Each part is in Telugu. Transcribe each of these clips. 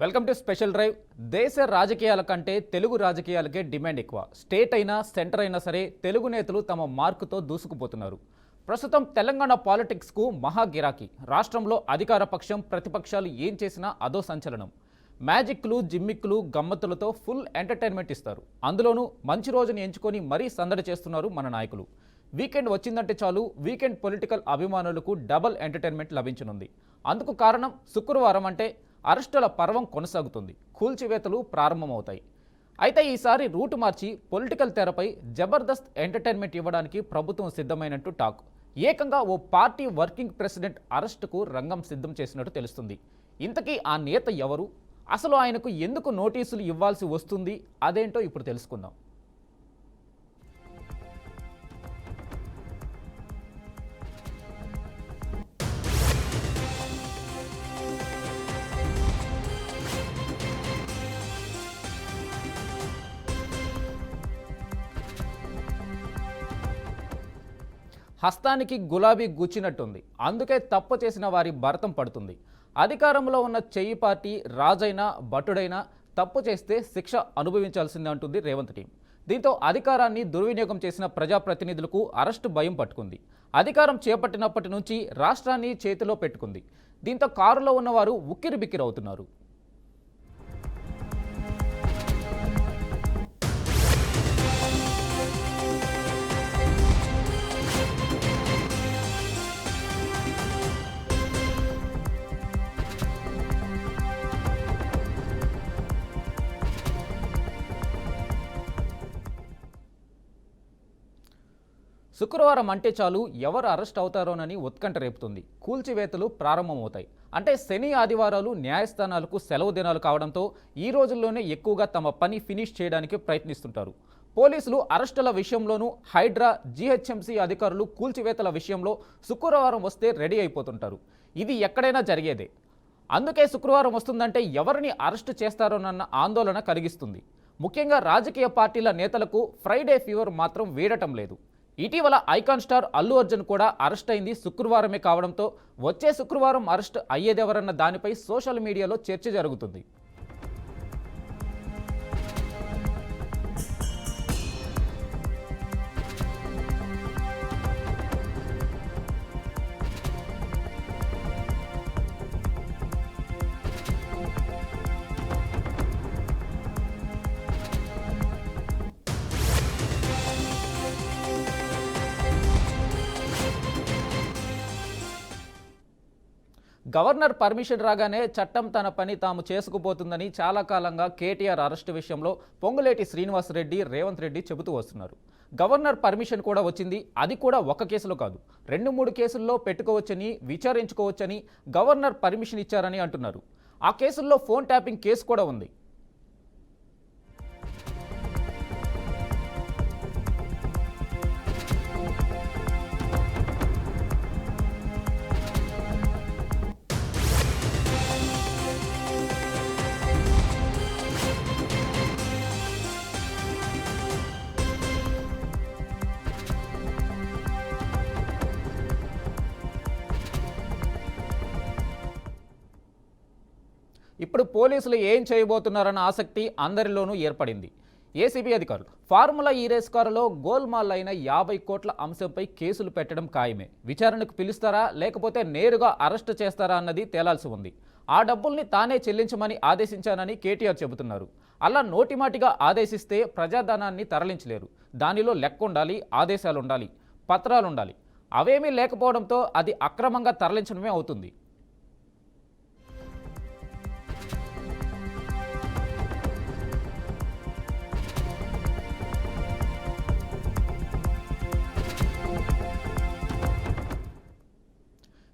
Welcome to special drive. దేశ రాజకీయాల కంటే తెలుగు రాజకీయాలకే డిమాండ్ ఎక్కువ. స్టేట్ అయినా సెంటర్ అయినా సరే తెలుగు నేతలు తమ మార్కుతో దూసుకుపోతున్నారు. ప్రస్తుతం తెలంగాణ పాలిటిక్స్కు మహా గిరాకీ. రాష్ట్రంలో అధికార పక్షం ప్రతిపక్షాలు ఏం చేసినా అదో సంచలనం. మ్యాజిక్లు జిమ్మిక్లు గమ్మత్తులతో ఫుల్ ఎంటర్టైన్మెంట్ ఇస్తారు. అందులోనూ మంచి రోజుని ఎంచుకొని మరీ సందడి చేస్తున్నారు మన నాయకులు. వీకెండ్ వచ్చిందంటే చాలు వీకెండ్ పొలిటికల్ అభిమానులకు డబల్ ఎంటర్టైన్మెంట్ లభించనుంది. అందుకు కారణం శుక్రవారం అంటే అరెస్టుల పర్వం కొనసాగుతుంది. కూల్చివేతలు ప్రారంభమవుతాయి. అయితే ఈసారి రూటు మార్చి పొలిటికల్ తెరపై జబర్దస్త్ ఎంటర్టైన్మెంట్ ఇవ్వడానికి ప్రభుత్వం సిద్ధమైనట్టు టాక్. ఏకంగా ఓ పార్టీ వర్కింగ్ ప్రెసిడెంట్ అరెస్టుకు రంగం సిద్ధం చేసినట్టు తెలుస్తుంది. ఇంతకీ ఆ నేత ఎవరు? అసలు ఆయనకు ఎందుకు నోటీసులు ఇవ్వాల్సి వస్తుంది? అదేంటో ఇప్పుడు తెలుసుకుందాం. హస్తానికి గులాబీ గుచ్చినట్టుంది. అందుకే తప్పు చేసిన వారి భరతం పడుతుంది. అధికారంలో ఉన్న చెయ్యి పార్టీ రాజైనా భటుడైనా తప్పు చేస్తే శిక్ష అనుభవించాల్సిందే అంటుంది రేవంత్ టీం. దీంతో అధికారాన్ని దుర్వినియోగం చేసిన ప్రజాప్రతినిధులకు అరెస్టు భయం పట్టుకుంది. అధికారం చేపట్టినప్పటి నుంచి రాష్ట్రాన్ని చేతిలో పెట్టుకుంది. దీంతో కారులో ఉన్నవారు ఉక్కిరిబిక్కిరవుతున్నారు. శుక్రవారం అంటే చాలు ఎవరు అరెస్ట్ అవుతారోనని ఉత్కంఠ రేపుతుంది. కూల్చివేతలు ప్రారంభమవుతాయి. అంటే శని ఆదివారాలు న్యాయస్థానాలకు సెలవు దినాలు కావడంతో ఈ రోజుల్లోనే ఎక్కువగా తమ పని ఫినిష్ చేయడానికి ప్రయత్నిస్తుంటారు. పోలీసులు అరెస్టుల విషయంలోనూ హైడ్రా జీహెచ్ఎంసీ అధికారులు కూల్చివేతల విషయంలో శుక్రవారం వస్తే రెడీ అయిపోతుంటారు. ఇది ఎక్కడైనా జరిగేదే. అందుకే శుక్రవారం వస్తుందంటే ఎవరిని అరెస్టు చేస్తారోనన్న ఆందోళన కలిగిస్తుంది. ముఖ్యంగా రాజకీయ పార్టీల నేతలకు ఫ్రైడే ఫీవర్ మాత్రం వీడటం లేదు. ఇటీవల ఐకాన్ స్టార్ అల్లు అర్జున్ కూడా అరెస్ట్ అయింది శుక్రవారమే కావడంతో వచ్చే శుక్రవారం అరెస్ట్ అయ్యేదెవరన్న దానిపై సోషల్ మీడియాలో చర్చ జరుగుతుంది. గవర్నర్ పర్మిషన్ రాగానే చట్టం తన పని తాము చేసుకుపోతుందని చాలా కాలంగా కేటీఆర్ అరెస్టు విషయంలో పొంగులేటి శ్రీనివాసరెడ్డి రేవంత్ రెడ్డి చెబుతూ వస్తున్నారు. గవర్నర్ పర్మిషన్ కూడా వచ్చింది. అది కూడా ఒక కేసులో కాదు, 2-3 కేసుల్లో పెట్టుకోవచ్చని విచారించుకోవచ్చని గవర్నర్ పర్మిషన్ ఇచ్చారని అంటున్నారు. ఆ కేసుల్లో ఫోన్ ట్యాపింగ్ కేసు కూడా ఉంది. ఇప్పుడు పోలీసులు ఏం చేయబోతున్నారన్న ఆసక్తి అందరిలోనూ ఏర్పడింది. ఏసీబీ అధికారులు ఫార్ములా ఈ రేస్ కారులో గోల్మాల్ అయిన 50 కోట్ల అంశంపై కేసులు పెట్టడం ఖాయమే. విచారణకు పిలుస్తారా లేకపోతే నేరుగా అరెస్టు చేస్తారా అన్నది తేలాల్సి ఉంది. ఆ డబ్బుల్ని తానే చెల్లించమని ఆదేశించానని కేటీఆర్ చెబుతున్నారు. అలా నోటిమాటిగా ఆదేశిస్తే ప్రజాధనాన్ని తరలించలేరు. దానిలో లెక్క ఉండాలి, ఆదేశాలు ఉండాలి, పత్రాలు ఉండాలి. అవేమీ లేకపోవడంతో అది అక్రమంగా తరలించడమే అవుతుంది.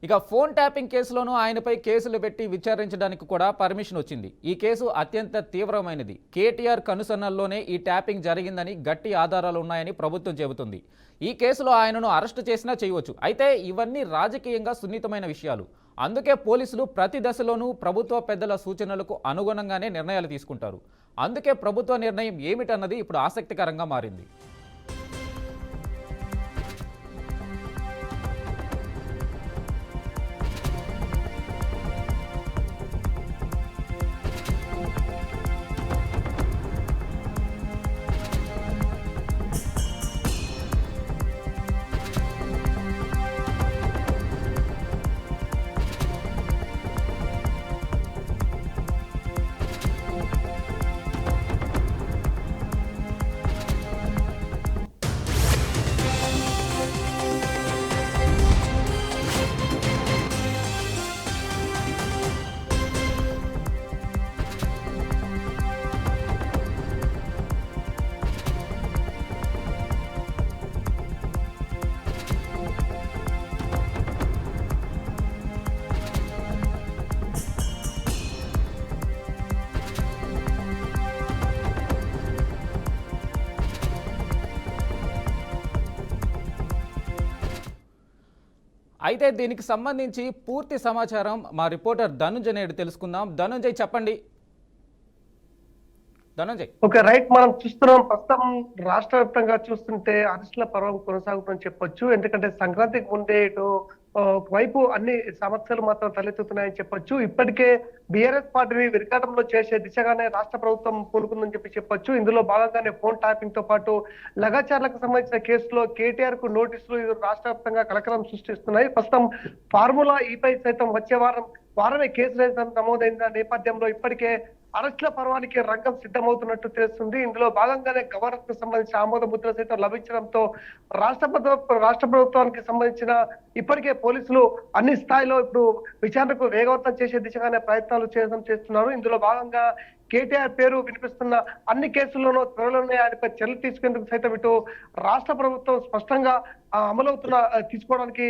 ఇక ఫోన్ ట్యాపింగ్ కేసులోనూ ఆయనపై కేసులు పెట్టి విచారించడానికి కూడా పర్మిషన్ వచ్చింది. ఈ కేసు అత్యంత తీవ్రమైనది. కేటీఆర్ కనుసన్నల్లోనే ఈ ట్యాపింగ్ జరిగిందని గట్టి ఆధారాలు ఉన్నాయని ప్రభుత్వం చెబుతుంది. ఈ కేసులో ఆయనను అరెస్టు చేసినా చేయవచ్చు. అయితే ఇవన్నీ రాజకీయంగా సున్నితమైన విషయాలు. అందుకే పోలీసులు ప్రతి దశలోనూ ప్రభుత్వ పెద్దల సూచనలకు అనుగుణంగానే నిర్ణయాలు తీసుకుంటారు. అందుకే ప్రభుత్వ నిర్ణయం ఏమిటన్నది ఇప్పుడు ఆసక్తికరంగా మారింది. అయితే దీనికి సంబంధించి పూర్తి సమాచారం మా రిపోర్టర్ ధనుంజయ్ నేడు తెలుసుకుందాం. ధనుంజయ్ చెప్పండి. ధనుంజయ్. Okay, right. మనం చూస్తున్నాం ప్రస్తుతం రాష్ట్ర వ్యాప్తంగా చూస్తుంటే అరెస్టుల పర్వం కొనసాగుతుందని చెప్పొచ్చు. ఎందుకంటే సంక్రాంతికి ముందే ఇటు ఒకవైపు అన్ని సమస్యలు మాత్రం తలెత్తుతున్నాయని చెప్పొచ్చు. ఇప్పటికే బీఆర్ఎస్ పార్టీని విరకాటంలో చేసే దిశగానే రాష్ట్ర ప్రభుత్వం పూనుకుందని చెప్పొచ్చు. ఇందులో భాగంగానే ఫోన్ ట్యాపింగ్ తో పాటు లగాచార్లకు సంబంధించిన కేసులో కేటీఆర్ కు నోటీసులు ఇది రాష్ట్ర వ్యాప్తంగా కలకలం సృష్టిస్తున్నాయి. ప్రస్తుతం ఫార్ములా ఈపై సైతం వచ్చే వారమే కేసు నమోదైన నేపథ్యంలో ఇప్పటికే అరెస్టుల పర్వానికి రంగం సిద్ధమవుతున్నట్టు తెలుస్తుంది. ఇందులో భాగంగానే గవర్నర్ కు సంబంధించిన ఆమోద ముద్ర సైతం లభించడంతో రాష్ట్ర ప్రభుత్వానికి సంబంధించిన ఇప్పటికే పోలీసులు అన్ని స్థాయిలో ఇప్పుడు విచారణకు వేగవంతం చేసే దిశగానే ప్రయత్నాలు చేస్తున్నారు. ఇందులో భాగంగా కేటీఆర్ పేరు వినిపిస్తున్న అన్ని కేసుల్లోనూ త్వరలోనే ఆయనపై చర్యలు తీసుకునేందుకు సైతం ఇటు రాష్ట్ర ప్రభుత్వం స్పష్టంగా తీసుకోవడానికి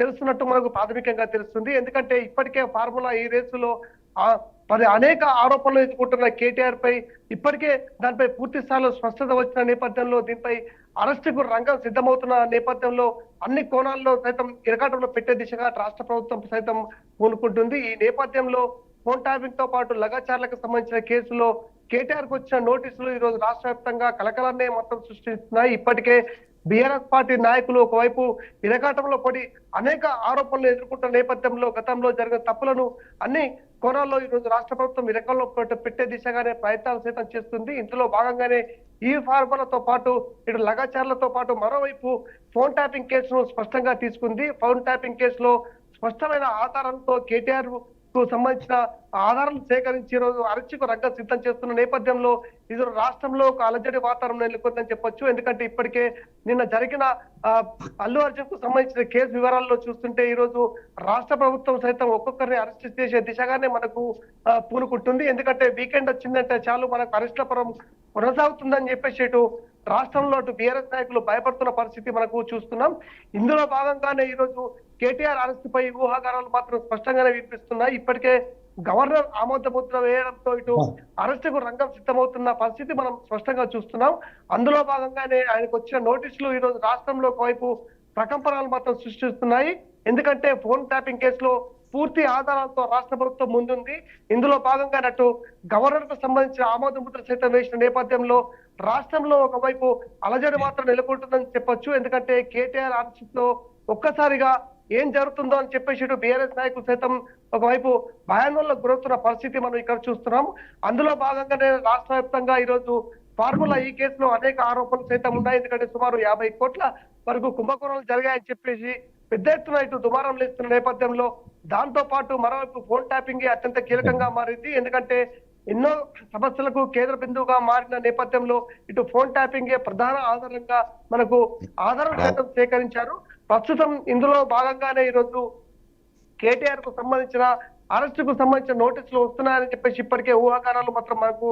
తెలుస్తున్నట్టు మనకు ప్రాథమికంగా తెలుస్తుంది. ఎందుకంటే ఇప్పటికే ఫార్ములా ఈ రేసులో అనేక ఆరోపణలు ఎదుర్కొంటున్న కేటీఆర్ పై ఇప్పటికే దానిపై పూర్తి స్థాయిలో స్పష్టత వచ్చిన నేపథ్యంలో దీనిపై అరెస్టుకు రంగం సిద్ధమవుతున్న నేపథ్యంలో అన్ని కోణాల్లో సైతం ఇరకాటంలో పెట్టే దిశగా రాష్ట్ర ప్రభుత్వం సైతం పూనుకుంటుంది. ఈ నేపథ్యంలో ఫోన్ ట్యాపింగ్ తో పాటు లగాచార్లకు సంబంధించిన కేసులో కేటీఆర్ కు వచ్చిన నోటీసులు ఈ రోజు రాష్ట్ర వ్యాప్తంగా కలకలాన్ని మొత్తం సృష్టిస్తున్నాయి. ఇప్పటికే బీఆర్ఎస్ పార్టీ నాయకులు ఒకవైపు ఇరకాటంలో పడి అనేక ఆరోపణలు ఎదుర్కొంటున్న నేపథ్యంలో గతంలో జరిగిన తప్పులను అన్ని కోణాల్లో ఈ రోజు రాష్ట్ర ప్రభుత్వం ఇరకంలో పెట్టే దిశగానే ప్రయత్నాలు సైతం చేస్తుంది. ఇందులో భాగంగానే ఈ ఫార్ములతో పాటు ఇటు లగాచార్లతో పాటు మరోవైపు ఫోన్ ట్యాపింగ్ కేసును స్పష్టంగా తీసుకుంది. ఫోన్ ట్యాపింగ్ కేసులో స్పష్టమైన ఆధారంతో కేటీఆర్ కు సంబంధించిన ఆధారాలు సేకరించి ఈ రోజు అరెస్టుకు రంగం సిద్ధం చేస్తున్న నేపథ్యంలో ఇది రాష్ట్రంలో ఒక అలజడి వాతావరణం నెలకొందని చెప్పొచ్చు. ఎందుకంటే ఇప్పటికే నిన్న జరిగిన అల్లు అర్జున్ కు సంబంధించిన కేసు వివరాల్లో చూస్తుంటే ఈ రోజు రాష్ట్ర ప్రభుత్వం సైతం ఒక్కొక్కరిని అరెస్ట్ చేసే దిశగానే మనకు పూనుకుంటుంది. ఎందుకంటే వీకెండ్ వచ్చిందంటే చాలు మనకు అరెస్టుల పరం కొనసాగుతుందని చెప్పేసి ఇటు రాష్ట్రంలో అటు బీఆర్ఎస్ నాయకులు భయపడుతున్న పరిస్థితి మనకు చూస్తున్నాం. ఇందులో భాగంగానే ఈ రోజు కేటీఆర్ అరెస్టుపై ఊహాగానాలు మాత్రం స్పష్టంగానే వినిపిస్తున్నాయి. ఇప్పటికే గవర్నర్ ఆమోద ముద్ర వేయడంతో ఇటు అరెస్టుకు రంగం సిద్ధమవుతున్న పరిస్థితి మనం స్పష్టంగా చూస్తున్నాం. అందులో భాగంగానే ఆయనకు వచ్చిన నోటీసులు ఈ రోజు రాష్ట్రంలో ఒకవైపు ప్రకంపనలు మాత్రం సృష్టిస్తున్నాయి. ఎందుకంటే ఫోన్ ట్యాపింగ్ కేసులో పూర్తి ఆధారాలతో రాష్ట్ర ప్రభుత్వం ముందుంది. ఇందులో భాగంగా అటు గవర్నర్ కు సంబంధించిన ఆమోద ముద్ర సైతం వేసిన నేపథ్యంలో రాష్ట్రంలో ఒకవైపు అలజడి మాత్రం నెలకొంటుందని చెప్పొచ్చు. ఎందుకంటే కేటీఆర్ అరెస్టులో ఒక్కసారిగా ఏం జరుగుతుందో అని చెప్పేసి ఇటు బీఆర్ఎస్ నాయకులు సైతం ఒకవైపు భయాందోళనకు గురవుతున్న పరిస్థితి మనం ఇక్కడ చూస్తున్నాం. అందులో భాగంగానే రాష్ట్ర వ్యాప్తంగా ఈరోజు ఫార్ములా ఈ కేసులో అనేక ఆరోపణలు సైతం ఉన్నాయి. ఎందుకంటే సుమారు 50 కోట్ల వరకు కుంభకోణాలు జరిగాయని చెప్పేసి పెద్ద ఎత్తున ఇటు దుమారం లేస్తున్న నేపథ్యంలో దాంతో పాటు మరోవైపు ఫోన్ ట్యాపింగ్ అత్యంత కీలకంగా మారింది. ఎందుకంటే ఎన్నో సమస్యలకు కేంద్ర బిందువుగా మారిన నేపథ్యంలో ఇటు ఫోన్ ట్యాపింగ్ ప్రధాన ఆధారంగా మనకు ఆధారాలు సైతం సేకరించారు. ప్రస్తుతం ఇందులో భాగంగానే ఈరోజు కేటీఆర్ కు సంబంధించిన అరెస్టుకు సంబంధించిన నోటీసులు వస్తున్నాయని చెప్పేసి ఇప్పటికే ఊహాగానాలు మాత్రం మనకు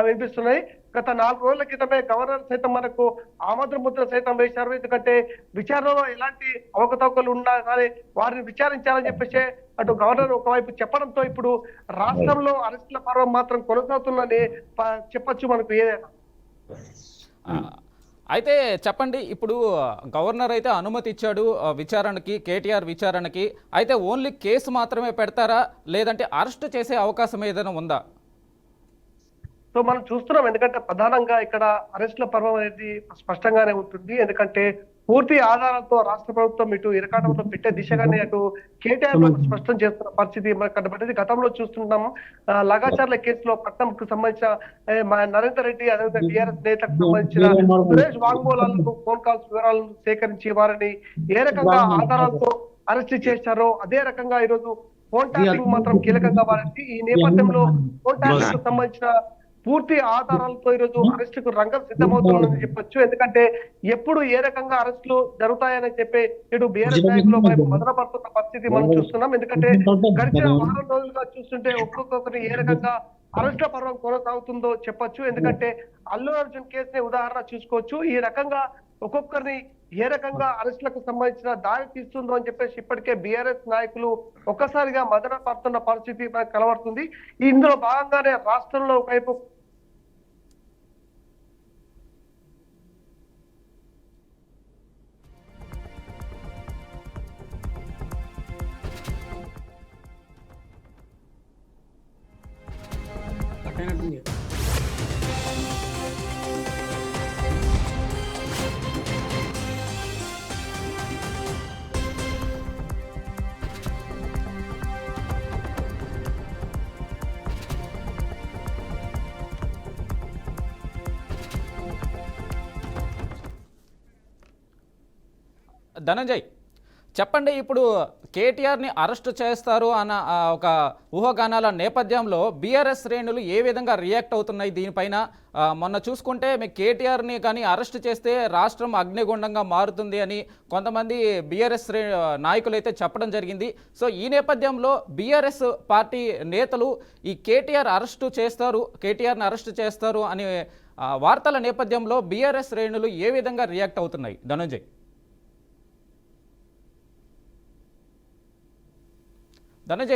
వినిపిస్తున్నాయి. గత 4 రోజుల క్రితమే గవర్నర్ సైతం మనకు ఆమోద ముద్ర సైతం వేశారు. ఎందుకంటే విచారణలో ఎలాంటి అవకతవకలు ఉన్నా కానీ వారిని విచారించాలని చెప్పేసి అటు గవర్నర్ ఒకవైపు చెప్పడంతో ఇప్పుడు రాష్ట్రంలో అరెస్టుల పర్వం మాత్రం కొనసాగుతుందని చెప్పొచ్చు మనకు ఏదైనా. అయితే చెప్పండి, ఇప్పుడు గవర్నర్ అయితే అనుమతి ఇచ్చాడు విచారణకి, కేటీఆర్ విచారణకి. అయితే ఓన్లీ కేసు మాత్రమే పెడతారా, లేదంటే అరెస్ట్ చేసే అవకాశం ఏదైనా ఉందా? సో మనం చూస్తున్నాం. ఎందుకంటే ప్రధానంగా ఇక్కడ అరెస్టుల పర్వం అనేది స్పష్టంగానే ఉంటుంది. ఎందుకంటే పూర్తి ఆధారాలతో రాష్ట్ర ప్రభుత్వం ఇటు ఇరకాటంలో పెట్టే దిశగానే అటు కేటీఆర్ స్పష్టం చేస్తున్న పరిస్థితి మనకు కనబడింది. గతంలో చూస్తున్నాం లగాచార్ల కేసులో పట్నంకు సంబంధించిన నరేందర్ రెడ్డి అదేవిధంగా టీఆర్ఎస్ నేతకు సంబంధించిన సురేష్ వాంగ్మూలాలకు ఫోన్ కాల్స్ వివరాలను సేకరించి వారిని ఏ రకంగా ఆధారాలతో అరెస్ట్ చేశారో అదే రకంగా ఈరోజు ఫోన్ ట్యాపింగ్ మాత్రం కీలకంగా మారింది. ఈ నేపథ్యంలో ఫోన్ ట్యాపింగ్ కు సంబంధించిన పూర్తి ఆధారాలతో ఈరోజు అరెస్టుకు రంగం సిద్ధమవుతుందని చెప్పొచ్చు. ఎందుకంటే ఎప్పుడు ఏ రకంగా అరెస్టులు జరుగుతాయని చెప్పి ఇటు బీఆర్ఎస్ నాయకులు మొదలుపడుతున్న పరిస్థితి మనం చూస్తున్నాం. ఎందుకంటే గడిచిన వారం రోజులుగా చూస్తుంటే ఒక్కొక్కరిని ఏ రకంగా అరెస్టుల పర్వం కొనసాగుతుందో చెప్పొచ్చు. ఎందుకంటే అల్లు అర్జున్ కేసుని ఉదాహరణ చూసుకోవచ్చు. ఈ రకంగా ఒక్కొక్కరిని ఏ రకంగా అరెస్టులకు సంబంధించిన దారి తీస్తుందో అని చెప్పేసి ఇప్పటికే బీఆర్ఎస్ నాయకులు ఒక్కసారిగా మదన పడుతున్న పరిస్థితి మనకు కనబడుతుంది. ఇందులో భాగంగానే రాష్ట్రంలో ఒకవైపు అట్టయినట్టుంది. ధనంజయ్, చెప్పండి, ఇప్పుడు కేటీఆర్ని అరెస్ట్ చేస్తారు అన్న ఒక ఊహాగానాల నేపథ్యంలో బీఆర్ఎస్ శ్రేణులు ఏ విధంగా రియాక్ట్ అవుతున్నాయి దీనిపైన? మొన్న చూసుకుంటే మీకు కేటీఆర్ని కానీ అరెస్ట్ చేస్తే రాష్ట్రం అగ్నిగుండంగా మారుతుంది అని కొంతమంది బీఆర్ఎస్ నాయకులు అయితే చెప్పడం జరిగింది. సో ఈ నేపథ్యంలో బీఆర్ఎస్ పార్టీ నేతలు ఈ కేటీఆర్ని అరెస్ట్ చేస్తారు అనే వార్తల నేపథ్యంలో బీఆర్ఎస్ శ్రేణులు ఏ విధంగా రియాక్ట్ అవుతున్నాయి? ధనంజయ్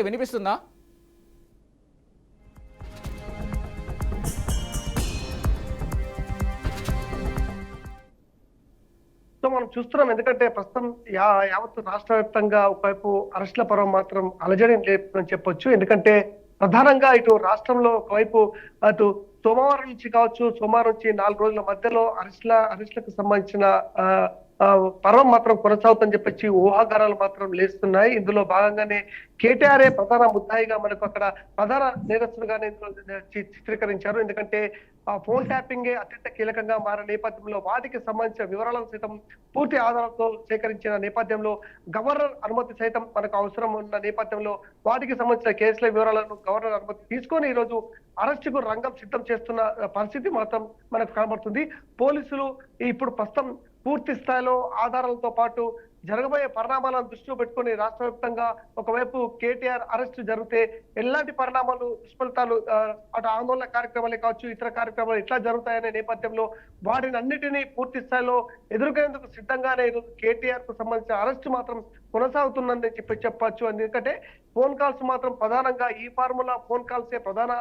వినిపిస్తుందా? సో మనం చూస్తున్నాం, ఎందుకంటే ప్రస్తుతం యావత్ రాష్ట్ర వ్యాప్తంగా ఒకవైపు అరెస్టుల పర్వం మాత్రం అలజడి లేపుతుందని చెప్పొచ్చు. ఎందుకంటే ప్రధానంగా ఇటు రాష్ట్రంలో ఒకవైపు అటు సోమవారం నుంచి కావచ్చు, సోమవారం నుంచి 4 రోజుల మధ్యలో అరెస్టులకు సంబంధించిన పర్వం మాత్రం కొనసాగుతుందని చెప్పొచ్చి ఊహాగానాలు మాత్రం లేస్తున్నాయి. ఇందులో భాగంగానే కేటీఆర్ఏ ప్రధాన ముద్దాయిగా మనకు అక్కడ ప్రధాన నేరస్తులుగానే చిత్రీకరించారు. ఎందుకంటే ఆ ఫోన్ ట్యాపింగే అత్యంత కీలకంగా మారిన నేపథ్యంలో వాటికి సంబంధించిన వివరాలను సైతం పూర్తి ఆధారాలతో సేకరించిన నేపథ్యంలో గవర్నర్ అనుమతి సైతం మనకు అవసరం ఉన్న నేపథ్యంలో వాటికి సంబంధించిన కేసుల వివరాలను గవర్నర్ అనుమతి తీసుకొని ఈ రోజు అరెస్టుకు రంగం సిద్ధం చేస్తున్న పరిస్థితి మాత్రం మనకు కనబడుతుంది. పోలీసులు ఇప్పుడు ప్రస్తుతం పూర్తి స్థాయిలో ఆధారాలతో పాటు జరగబోయే పరిణామాలను దృష్టిలో పెట్టుకుని రాష్ట్ర వ్యాప్తంగా ఒకవైపు కేటీఆర్ అరెస్టు జరిగితే ఎలాంటి పరిణామాలు దుష్ఫలితాలు అటు ఆందోళన కార్యక్రమాలే కావచ్చు, ఇతర కార్యక్రమాలు ఎట్లా జరుగుతాయనే నేపథ్యంలో వాటిని అన్నిటినీ పూర్తి స్థాయిలో ఎదుర్కొనేందుకు సిద్ధంగానే ఈరోజు కేటీఆర్ కు సంబంధించిన అరెస్టు మాత్రం కొనసాగుతుందని చెప్పచ్చు. ఎందుకంటే ఫోన్ కాల్స్ మాత్రం ప్రధానంగా ఈ ఫార్ములా ఫోన్ కాల్సే ప్రధాన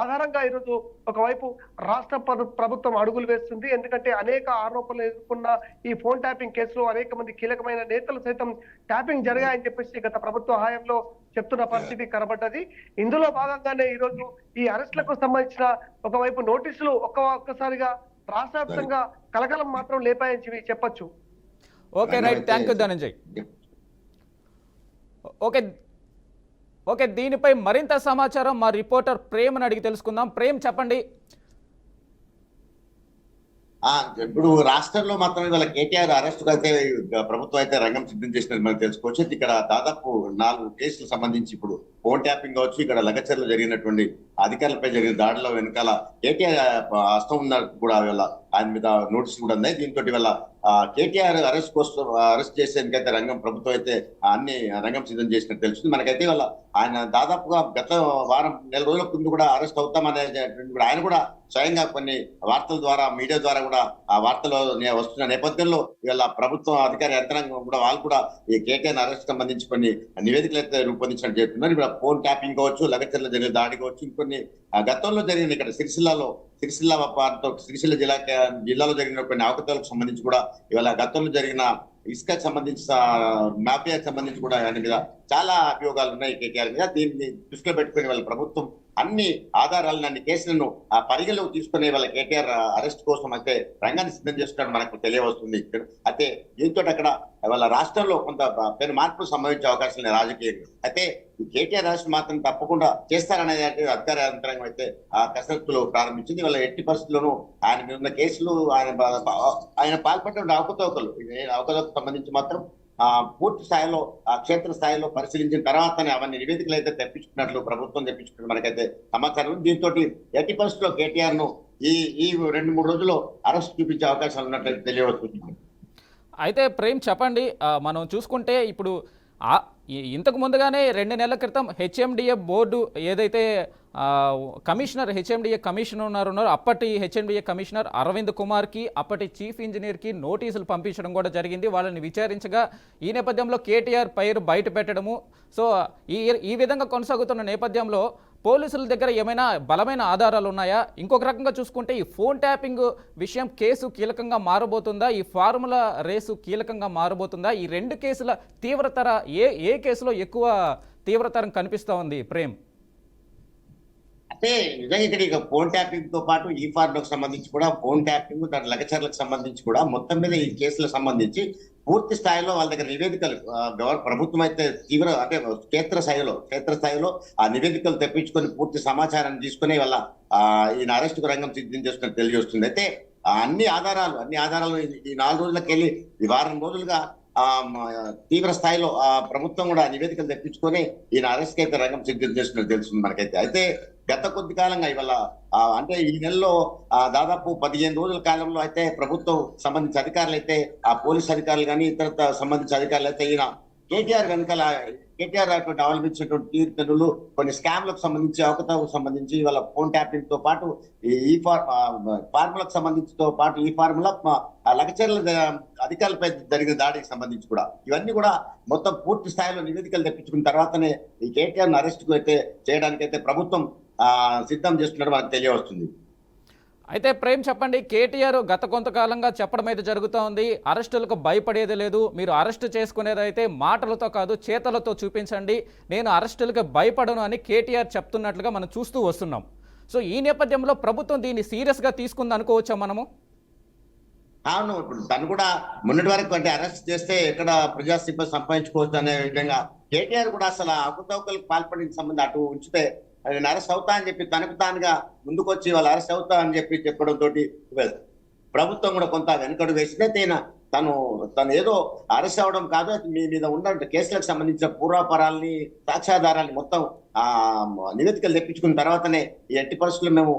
ఆధారంగా ఈరోజు ఒకవైపు రాష్ట్ర ప్రభుత్వం అడుగులు వేస్తుంది. ఎందుకంటే అనేక ఆరోపణలు ఎదుర్కొన్న ఈ ఫోన్ ట్యాపింగ్ కేసులో అనేక మంది కీలకమైన నేతలు సైతం ట్యాపింగ్ జరిగాయని చెప్పేసి గత ప్రభుత్వ హయాంలో చెప్తున్న పరిస్థితి కనబడ్డది. ఇందులో భాగంగానే ఈ రోజు ఈ అరెస్టులకు సంబంధించిన ఒకవైపు నోటీసులు ఒక్కసారిగా రాష్ట్ర వ్యాప్తంగా కలకలం మాత్రం లేపాయని చెప్పొచ్చు. Okay, right, thank you Dhananjay. Okay, దీనిపై మరింత సమాచారం మా రిపోర్టర్ ప్రేమ్ని అడిగి తెలుసుకుందాం. ప్రేమ్, చెప్పండి. ఇప్పుడు రాష్ట్రంలో మాత్రం ఇవాళ కేటీఆర్ అరెస్ట్ అయితే ప్రభుత్వం అయితే రంగం సిద్ధం చేసినది మనం తెలుసుకోవచ్చు. ఇక్కడ దాదాపు 4 కేసులు సంబంధించి ఇప్పుడు ఫోన్ ట్యాపింగ్ కావచ్చు, ఇక్కడ లగచర్లో జరిగినటువంటి అధికారులపై జరిగిన దాడిలో వెనకాల కేటీఆర్ హస్తం ఉన్నట్టు కూడా ఇవాళ ఆయన మీద నోటీసులు కూడా ఉన్నాయి. దీంతో ఇవాళ కేటీఆర్ అరెస్ట్ చేసేందుకైతే ప్రభుత్వం అయితే అన్ని రంగం సిద్ధం చేసినట్టు తెలుస్తుంది. మనకైతే ఇవాళ ఆయన దాదాపుగా గత నెల రోజుల ముందు కూడా అరెస్ట్ అవుతామనే ఆయన కూడా స్వయంగా కొన్ని వార్తల ద్వారా మీడియా ద్వారా కూడా ఆ వార్తలు వస్తున్న నేపథ్యంలో ఇవాళ ప్రభుత్వం అధికార యంత్రాంగం కూడా వాళ్ళు కూడా ఈ కేటీఆర్ అరెస్ట్ సంబంధించి కొన్ని నివేదికలు అయితే రూపొందించినట్టు చెప్తున్నారు. ఇప్పుడు ఫోన్ ట్యాపింగ్ కావచ్చు, లగచర్లో జరిగిన దాడి కావచ్చు, ఇంకొన్ని గతంలో జరిగిన ఇక్కడ సిరిసిల్ల జిల్లాలో జరిగిన కొన్ని అవకతవలకు సంబంధించి కూడా ఇవాళ గతంలో జరిగిన ఇసుకకు సంబంధించిన మాఫియాకి సంబంధించి కూడా ఆయన మీద చాలా అభియోగాలు ఉన్నాయి కేటీఆర్ మీద. దీన్ని దృష్టిలో పెట్టుకుని వాళ్ళ ప్రభుత్వం అన్ని ఆధారాలను అన్ని కేసులను పరిగణలోకి తీసుకునే వాళ్ళ కేటీఆర్ అరెస్ట్ కోసం అయితే రంగాన్ని సిద్ధం చేస్తున్నట్టు మనకు తెలియవస్తుంది. అయితే దీంతో అక్కడ వాళ్ళ రాష్ట్రంలో కొంత పెను మార్పులు సంభవించే అవకాశం ఉన్నాయి రాజకీయంగా. అయితే ఈ కేటీఆర్ అరెస్ట్ మాత్రం తప్పకుండా చేస్తారనేది అధికార యంత్రాంగం అయితే ఆ కసరత్తులు ప్రారంభించింది. వాళ్ళ ఎట్టి పరిస్థితుల్లోనూ ఆయన మీద ఉన్న కేసులు ఆయన పాల్పడిన అవకతవకలకు సంబంధించి మాత్రం పూర్తి స్థాయిలో క్షేత్ర స్థాయిలో పరిశీలించిన తర్వాతనే అవన్నీ నివేదికలు అయితే తెప్పించుకున్నట్లు ప్రభుత్వం తెప్పించుకున్నట్టు మనకైతే సమాచారం. దీంతో ఎట్టి పరిస్థితుల్లో కేటీఆర్ ను ఈ 2-3 రోజుల్లో అరెస్ట్ చూపించే అవకాశాలు ఉన్నట్లయితే తెలియవస్తుంది. అయితే ప్రేమ్, చెప్పండి, మనం చూసుకుంటే ఇప్పుడు ఇంతకు ముందుగానే 2 నెలల క్రితం హెచ్ఎండిఏ బోర్డు ఏదైతే హెచ్ఎండిఏ కమిషనర్ ఉన్నారో అప్పటి హెచ్ఎండిఏ కమిషనర్ అరవింద్ కుమార్కి అప్పటి చీఫ్ ఇంజనీర్కి నోటీసులు పంపించడం కూడా జరిగింది. వాళ్ళని విచారించగా ఈ నేపథ్యంలో కేటీఆర్ పేరు బయట పెట్టడము. సో ఈ విధంగా కొనసాగుతున్న నేపథ్యంలో పోలీసుల దగ్గర ఏమైనా బలమైన ఆధారాలు ఉన్నాయా? ఇంకొక రకంగా చూసుకుంటే ఈ ఫోన్ ట్యాపింగ్ విషయం కేసు కీలకంగా మారబోతుందా? ఈ ఫార్ములా రేసు కీలకంగా మారబోతుందా? ఈ 2 కేసుల తీవ్రతర ఏ కేసులో ఎక్కువ తీవ్రతరం కనిపిస్తూ ఉంది ప్రేమ్? అంటే నిజంగా ఇక్కడ ఇక ఫోన్ ట్యాపింగ్ తో పాటు ఈ ఫార్మ్లకు సంబంధించి కూడా ఫోన్ ట్యాపింగ్ దాని లగచర్లకు సంబంధించి కూడా మొత్తం మీద ఈ కేసులకు సంబంధించి పూర్తి స్థాయిలో వాళ్ళ దగ్గర నివేదికలు ప్రభుత్వం అయితే తీవ్ర అంటే క్షేత్రస్థాయిలో ఆ నివేదికలు తెప్పించుకొని పూర్తి సమాచారాన్ని తీసుకుని వాళ్ళ ఈయన అరెస్టుకు రంగం సిద్ధం చేసుకుని తెలియజేస్తుంది. అయితే అన్ని ఆధారాలు ఈ 4 రోజులకు వెళ్ళి ఈ వారం రోజులుగా తీవ్ర స్థాయిలో ప్రభుత్వం కూడా నివేదికలు తెప్పించుకొని ఈయన అరెస్ట్ అయితే రంగం సిద్ధం చేస్తున్నట్టు తెలుస్తుంది మనకైతే. అయితే గత కొద్ది కాలంగా ఇవాళ అంటే ఈ నెలలో దాదాపు 15 రోజుల కాలంలో అయితే ప్రభుత్వం సంబంధించిన అధికారులు అయితే ఆ పోలీస్ అధికారులు కానీ ఇతర సంబంధించిన అధికారులు అయితే ఈయన కేటీఆర్ వెనకాల కేటీఆర్ అవలంబించినటువంటి తీర్థనులు కొన్ని స్కామ్లకు సంబంధించి అవకతవకు సంబంధించి వాళ్ళ ఫోన్ ట్యాపింగ్ తో పాటు ఈ ఫార్ములకు సంబంధించితో పాటు ఈ ఫార్ములా లగచర్ల అధికారులపై జరిగిన దాడికి సంబంధించి కూడా ఇవన్నీ కూడా మొత్తం పూర్తి స్థాయిలో నివేదికలు తెప్పించుకున్న తర్వాతనే ఈ కేటీఆర్ అరెస్ట్ కు అయితే చేయడానికైతే ప్రభుత్వం సిద్ధం చేస్తున్నట్టు మనకు తెలియవస్తుంది. అయితే ప్రేమ్ చెప్పండి, కేటీఆర్ గత కొంతకాలంగా చెప్పడం అయితే జరుగుతూ ఉంది, అరెస్టులకు భయపడేది లేదు, మీరు అరెస్ట్ చేసుకునేది అయితే మాటలతో కాదు చేతలతో చూపించండి, నేను అరెస్టులకు భయపడను అని కేటీఆర్ చెప్తున్నట్లుగా మనం చూస్తూ వస్తున్నాం. సో ఈ నేపథ్యంలో ప్రభుత్వం దీన్ని సీరియస్గా తీసుకుంది అనుకోవచ్చా మనము? అవును, ఇప్పుడు తను కూడా మొన్నటి వరకు అంటే అరెస్ట్ చేస్తే ఎక్కడ ప్రజాస్వామ్యం సంపాదించుకోవచ్చు అనే విధంగా కేటీఆర్ కూడా అసలు అవకతవకలకు పాల్పడిన సంబంధం అటు ఉంచితే నేను అరెస్ట్ అవుతా అని చెప్పి తనకు తానుగా ముందుకొచ్చి వాళ్ళు అరెస్ట్ అవుతా అని చెప్పి చెప్పడంతో ప్రభుత్వం కూడా కొంత వెనుకడు వేసినైతే తను ఏదో అరెస్ట్ అవడం కాదు, మీ మీద ఉన్న కేసులకు సంబంధించిన పూర్వాపరాలని సాక్ష్యాధారాన్ని మొత్తం నివేదికలు తెప్పించుకున్న తర్వాతనే ఈ ఎట్టి పరిస్థితుల్లో మేము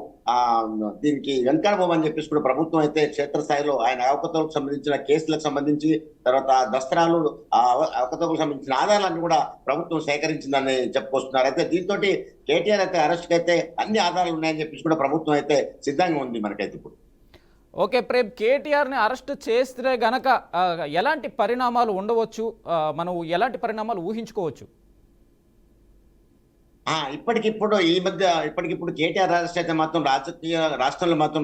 దీనికి వెనకాడబోమని చెప్పేసి కూడా ప్రభుత్వం అయితే క్షేత్రస్థాయిలో ఆయన అవకతవలకు సంబంధించిన కేసులకు సంబంధించి తర్వాత దస్త్రాలు అవకతవలకు సంబంధించిన ఆధారాలను కూడా ప్రభుత్వం సేకరించిందని చెప్పుకొస్తున్నారు. అయితే దీంతో కేటీఆర్ అయితే అరెస్ట్కి అయితే అన్ని ఆధారాలు ఉన్నాయని చెప్పేసి కూడా ప్రభుత్వం అయితే సిద్ధంగా ఉంది మనకైతే ఇప్పుడు. ఓకే ప్రేమ్, కేటీఆర్ని అరెస్ట్ చేస్తే గనక ఎలాంటి పరిణామాలు ఉండవచ్చు, మనం ఎలాంటి పరిణామాలు ఊహించుకోవచ్చు? ఇప్పటికిప్పుడు కేటీఆర్ అరెస్ట్ అయితే మాత్రం రాష్ట్రంలో మాత్రం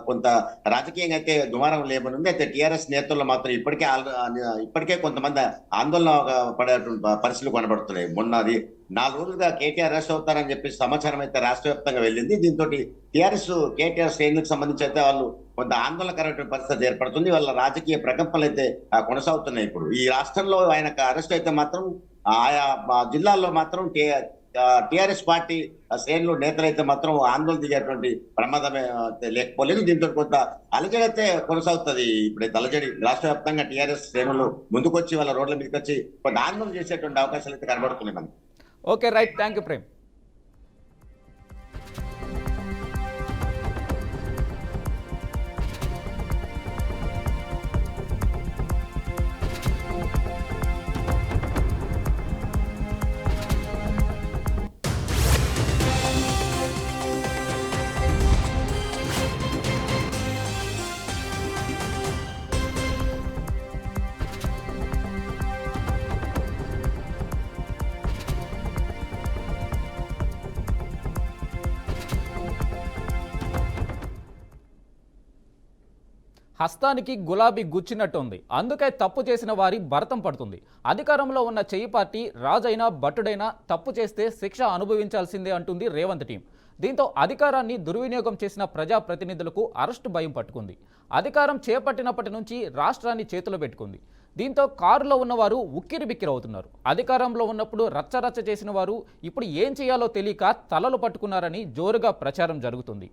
కొంత రాజకీయంగా అయితే దుమారం లేబనుంది. అయితే టీఆర్ఎస్ నేతల్లో మాత్రం ఇప్పటికే కొంతమంది ఆందోళన పడేటువంటి పరిస్థితులు కనబడుతున్నాయి. మొన్న 4 రోజులుగా కేటీఆర్ అరెస్ట్ అవుతారని చెప్పి సమాచారం అయితే రాష్ట్ర వ్యాప్తంగా వెళ్ళింది. దీంతో కేటీఆర్ శ్రేణులకు సంబంధించి అయితే వాళ్ళు కొంత ఆందోళనకరమైన పరిస్థితి ఏర్పడుతుంది. వాళ్ళ రాజకీయ ప్రకంపనలు అయితే కొనసాగుతున్నాయి. ఇప్పుడు ఈ రాష్ట్రంలో ఆయనకు అరెస్ట్ అయితే మాత్రం ఆయా జిల్లాల్లో మాత్రం టిఆర్ఎస్ పార్టీ శ్రేణులు నేతలైతే మాత్రం ఆందోళన దిగేటువంటి ప్రమాదమే లేకపోలేదు. దీంతో కొంత అలజడి అయితే కొనసాగుతుంది. ఇప్పుడైతే అలజడి రాష్ట్ర వ్యాప్తంగా టిఆర్ఎస్ శ్రేణులు ముందుకొచ్చి వాళ్ళ రోడ్ల మీదకి వచ్చి కొంత ఆందోళన చేసేటువంటి అవకాశాలు అయితే కనబడుతున్నాయి మనకి. Okay right, thank you Prem. హస్తానికి గులాబీ గుచ్చినట్టుంది, అందుకే తప్పు చేసిన వారి భరతం పడుతుంది. అధికారంలో ఉన్న చెయ్యి పార్టీ రాజైనా భట్టుడైనా తప్పు చేస్తే శిక్ష అనుభవించాల్సిందే అంటుంది రేవంత్ టీం. దీంతో అధికారాన్ని దుర్వినియోగం చేసిన ప్రజాప్రతినిధులకు అరెస్టు భయం పట్టుకుంది. అధికారం చేపట్టినప్పటి నుంచి రాష్ట్రాన్ని చేతిలో పెట్టుకుంది. దీంతో కారులో ఉన్నవారు ఉక్కిరి బిక్కిరవుతున్నారు. అధికారంలో ఉన్నప్పుడు రచ్చరచ్చ చేసిన వారు ఇప్పుడు ఏం చేయాలో తెలియక తలలు పట్టుకున్నారని జోరుగా ప్రచారం జరుగుతుంది.